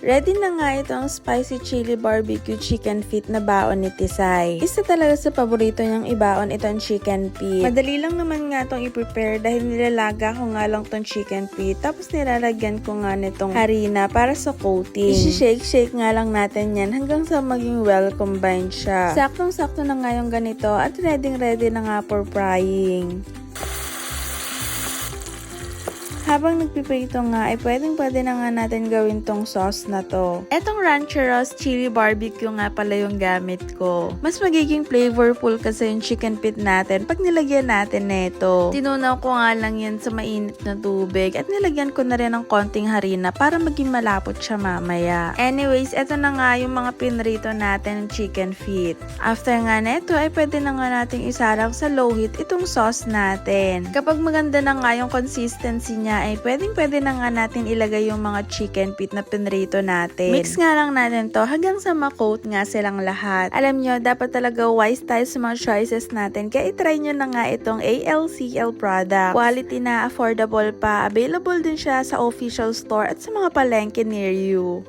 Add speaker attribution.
Speaker 1: Ready na nga itong spicy chili barbecue chicken feet na baon ni Tisay. Isa talaga sa paborito niyang ibaon itong chicken feet. Madali lang naman nga itong i-prepare dahil nilalaga ko nga lang itong chicken feet tapos nilalagyan ko nga nitong harina para sa coating. I-shake nga lang natin yan hanggang sa maging well combined siya. Saktong-sakto na nga yung ganito at ready na nga for frying. Habang nagpiprito nga, ay pwede na nga natin gawin tong sauce na to. Etong Rancheros Chili Barbecue nga pala yung gamit ko. Mas magiging flavorful kasi yung chicken feet natin pag nilagyan natin neto. Tinunaw ko nga lang yan sa mainit na tubig at nilagyan ko na rin ng konting harina para maging malapot siya mamaya. Anyways, eto na nga yung mga pinrito natin ng chicken feet. After nga neto, ay pwede na nga nating isarang sa low heat itong sauce natin. Kapag maganda na nga yung consistency niya, ay pwede na nga natin ilagay yung mga chicken feet na pinrito natin. Mix nga lang natin to hanggang sa ma-coat nga silang lahat. Alam nyo, dapat talaga wise tayo sa mga choices natin. Kaya itry nyo na nga itong ALCL product. Quality na, affordable pa. Available din siya sa official store at sa mga palengke near you.